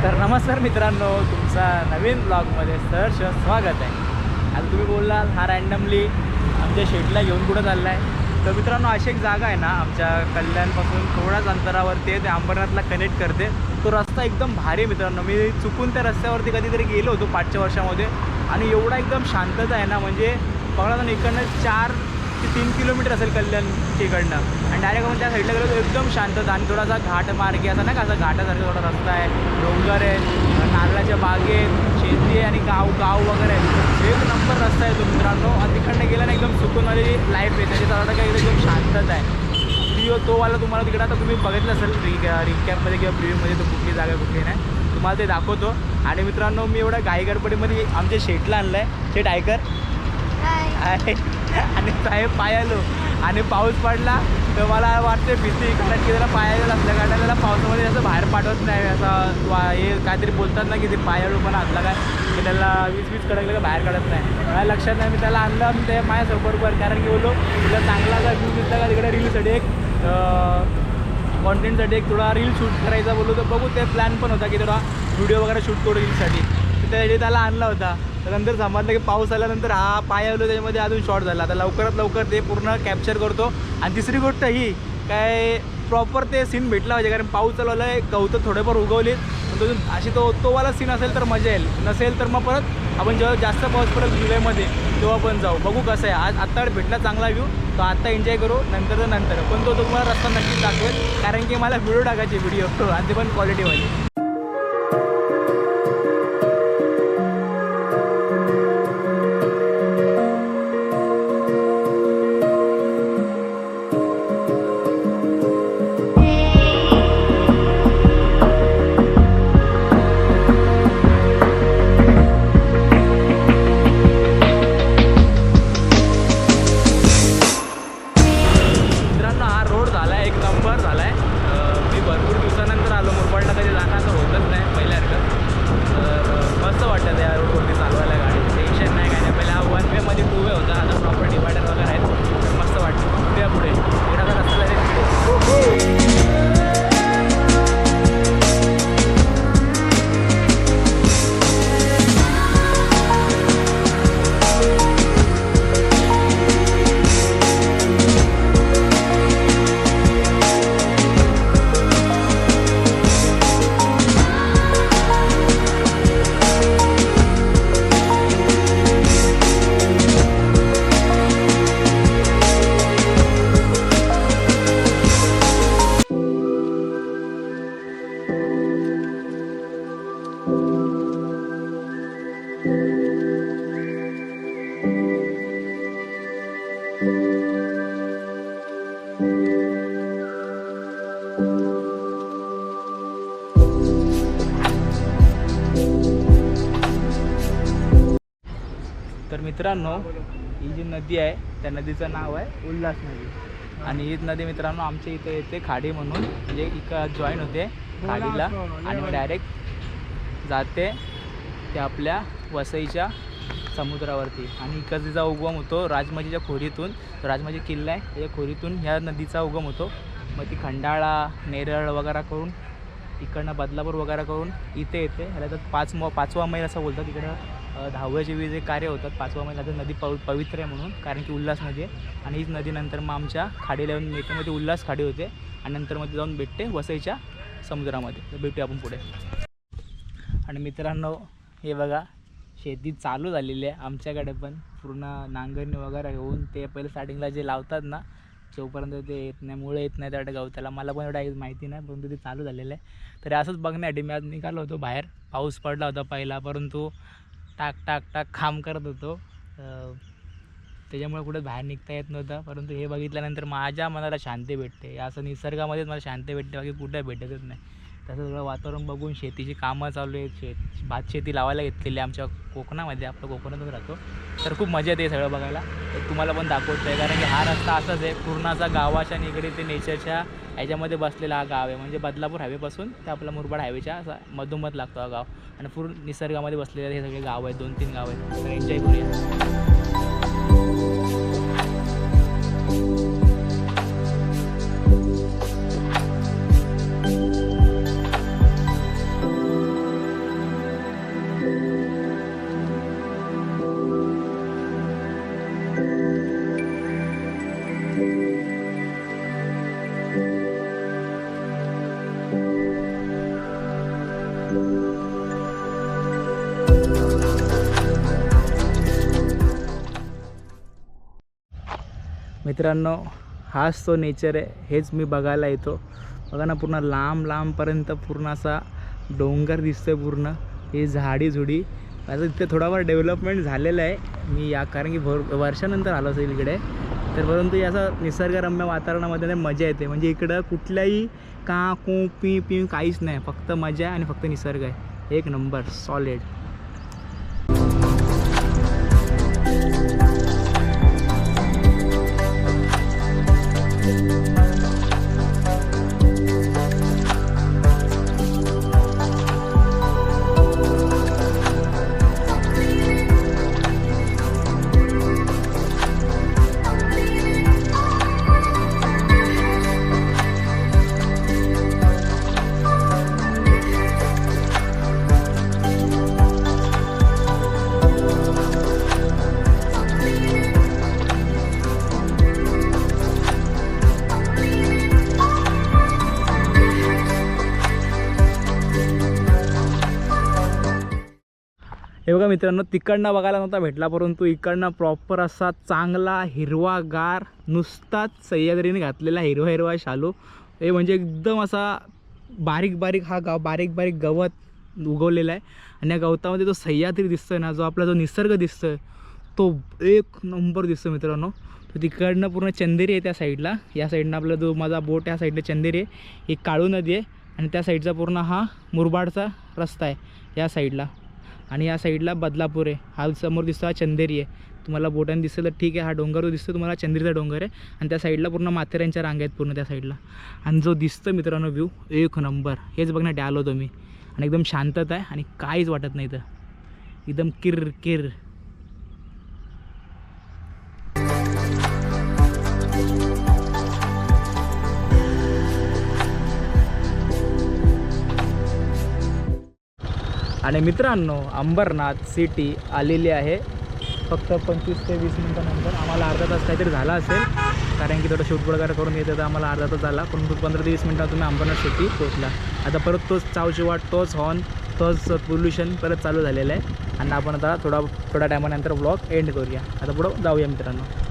तर नमस्कार मित्रांनो, तुमचा नवीन ब्लॉगमध्ये सहर्ष स्वागत आहे. आता तुम्ही बोललाल हा रँडमली आमच्या शेडला घेऊन कुठं चालला आहे. तर मित्रांनो, अशी एक जागा आहे ना आमच्या कल्याणपासून थोड्याच अंतरावरती आहे, ते अंबरनाथला कनेक्ट करते. तो रस्ता एकदम भारी आहे मित्रांनो. मी चुकून त्या रस्त्यावरती कधीतरी गेलो होतो 5च्या वर्षामध्ये आणि एवढा एकदम शांतता आहे ना, म्हणजे बघा ना, इकडनं 4 ते 3 किलोमीटर असेल कल्याणच्या इकडनं आणि डायरेक्ट आपण त्या साईडला गेलो तर एकदम शांतता आणि थोडासा घाट मार्गे असा ना का, असा घाटासारखा थोडा रस्ता आहे, डोंगर आहे, नारळाच्या बागेत, शेती आहे आणि गाव वगैरे आहे. एक नंबर रस्ता आहे तो मित्रांनो. आणि तिकडनं गेला ना एकदम सुकूनवाली लाईफ आहे, त्याची तर काय एकदम शांतता आहे. तो वाला तुम्हाला तिकडे आता तुम्ही बघितलं असेल रिकॅपमध्ये किंवा प्रिव्ह्यूमध्ये, तो कुठली जागा कुठली नाही तुम्हाला ते दाखवतो. आणि मित्रांनो, मी एवढ्या घाईगडबडीमध्ये आमच्या शेटला आणलं आहे. शेट आयकर आहे आणि साहेब पाय आलो आणि पाऊस पडला तर मला वाटते भीती, कारण की त्याला पायाला असल्या कारण त्याला पावसामध्ये असं बाहेर पाठवत नाही. असं हे काहीतरी बोलतात ना की ते पायाळू पण असला काय की त्याला वीज कडकलं का बाहेर काढत नाही. मला लक्षात नाही, मी त्याला आणलं मी ते माझ्यासोबत, कारण की बोललो तुला चांगला का व्ह्यू दिसला का तिकडे रीलसाठी एक कॉन्टेंटसाठी एक थोडा रील शूट करायचा बोललो. तर बघू ते प्लॅन पण होता की थोडा व्हिडिओ वगैरे शूट करू रीलसाठी. तर त्यासाठी त्याला आणला होता. नंतर समजलं की पाऊस आल्यानंतर हा पाय आलो त्याच्यामध्ये अजून शॉर्ट झाला. आता लवकरात लवकर ते पूर्ण कॅप्चर करतो. आणि तिसरी गोष्ट ही काय, प्रॉपर ते सीन भेटला पाहिजे, कारण पाऊस चालू आला आहे, गवतं थोडेफार उगवलीत, पण अशी तोवाला सीन असेल तर मजा येईल, नसेल तर मग परत आपण जेव्हा जास्त पाऊस पडेल जुलैमध्ये तेव्हा पण जाऊ. बघू कसं आहे. आज आत्ता भेटला चांगला व्ह्यू, तो आत्ता एन्जॉय करू, नंतर पण तो तुम्हाला रस्ता नक्कीच दाखवेल, कारण की मला व्हिडिओ टाकायचे व्हिडिओ आणि ते पण क्वालिटीवाली. तर मित्रांनो, ही जी नदी आहे त्या नदीचं नाव आहे उल्हास नदी. आणि ही नदी मित्रांनो आमच्या इथे येते खाडी म्हणून, म्हणजे इकडं जॉईन होते खाडीला आणि मग डायरेक्ट जाते ते आपल्या वसईच्या समुद्रावरती. आणि इकडं तिचा उगम होतो राजमाजीच्या खोरीतून. राजमाजी किल्ला आहे त्याच्या खोरीतून ह्या नदीचा उगम होतो. मग ती खंडाळा, नेरळ वगैरे करून इकडनं बदलापूर वगैरे करून इथे येते. ह्याला तर 5वा मैल असं बोलतात. इकडं 10वे जे कार्य होतात 5वा मैल. आता नदी पवित्र आहे म्हणून, कारण की उल्हास नदी आहे. आणि हीच नदी नंतर मग आमच्या खाडीला येऊन मिळते, मध्ये उल्हास खाडी होते आणि नंतर मध्ये जाऊन भेटते वसईच्या समुद्रामध्ये. तर भेटूया आपण पुढे. आणि मित्रांनो, हे बघा शेती चालू झालेली आहे आमच्याकडे पण, पूर्ण नांगरणी वगैरे घेऊन. ते पहिले स्टार्टिंगला जे लावतात ना, जोपर्यंत ते येत नाही, मुळे येत नाही त्या गवताला, मला पण एवढं माहिती नाही, परंतु ते चालू झालेलं आहे. तर असंच बघण्यासाठी मी आज निघालो होतो बाहेर. पाऊस पडला होता पहिला, परंतु टाक टाक टाक काम करत होतो, त्याच्यामुळे कुठे बाहेर निघता येत नव्हतं. परंतु हे बघितल्यानंतर माझ्या मनाला शांती भेटते. असं निसर्गामध्येच मला शांती भेटते, बाकी कुठे भेटतच नाही. तसं सगळं वातावरण बघून शेतीची कामं चालू आहेत. भात शेती लावायला घेतलेली आमच्या कोकणामध्ये, आपलं कोकणातच राहतो. तर खूप मजा येते सगळं बघायला. तर तुम्हाला पण दाखवतो आहे, कारण की हा रस्ता असाच आहे पूर्ण असा गावाच्या आणि इकडे ते नेचरच्या ह्याच्यामध्ये बसलेला हा गाव आहे. म्हणजे बदलापूर हायवेपासून ते आपला मुरबाड हायवेच्या असा मधोमध लागतो हा गाव. आणि पूर्ण निसर्गामध्ये बसलेले हे सगळे गाव आहेत, 2-3 गाव आहेत. तर एन्जॉय करूया. मित्रांनो, हाच तो नेचर आहे, हेच मी बघायला येतो. बघा ना, पूर्ण लांब लांबपर्यंत पूर्ण असा डोंगर दिसतोय, पूर्ण हे झाडी झुडी. आता इथे थोडाफार डेव्हलपमेंट झालेलं आहे. मी कारण की वर्षानंतर आलो असेल इकडे, तर परंतु याचा निसर्गरम्य वातावरणामध्ये मजा येते. म्हणजे इकडं कुठल्याही का कू पी पी काहीच नाही, फक्त मजा आहे आणि फक्त निसर्ग आहे. एक नंबर सॉलिड. हे बघा मित्रांनो, तिकडनं बघायला नव्हता भेटला, परंतु इकडनं प्रॉपर असा चांगला हिरवागार, नुसताच सह्याद्रीने घातलेला हिरवा हिरवा शालू. हे म्हणजे एकदम असा बारीक बारीक बारीक बारीक गवत उगवलेला आहे. आणि या गवतामध्ये जो सह्याद्री दिसतोय ना, जो आपला जो निसर्ग दिसतोय, तो एक नंबर दिसतो मित्रांनो. तर तिकडनं पूर्ण चंदेरी आहे त्या साईडला. या साईडनं आपला जो माझा बोट, या साईडला चंदेरी आहे, ही काळू नदी आहे. आणि त्या साईडचा पूर्ण हा मुरबाडचा रस्ता आहे या साईडला. आणि या साईडला बदलापूर आहे. हा समोर दिसतो हा चंदेरी आहे. तुम्हाला बोटाने दिसतं तर ठीक आहे, हा डोंगर जो दिसतो तुम्हाला चंदेरीचा डोंगर आहे. आणि त्या साईडला पूर्ण माथेऱ्यांच्या रांगा आहेत पूर्ण त्या साईडला. आणि जो दिसतं मित्रांनो व्ह्यू एक नंबर. हेच बघण्यासाठी आलो होतो मी. आणि एकदम शांतता आहे आणि काहीच वाटत नाही तर एकदम किर किर. आणि मित्रांनो, अंबरनाथ सिटी आलेली आहे फक्त 25 ते 20 मिनटानंतर. आम्हाला अर्धा तास काहीतरी झाला असेल, कारण की थोडं शूट वगैरे करून येतं, तर आम्हाला अर्धा तास झाला. पण 15 ते 20 मिनटात तुम्ही अंबरनाथ सिटी पोहोचला. आता परत तोच चावचिवाट, तोच हॉर्न, तोच पोल्युशन परत चालू झालेलं आहे. आणि आपण आता थोड्या टायमानंतर ब्लॉग एंड करूया. आता पुढं जाऊया मित्रांनो.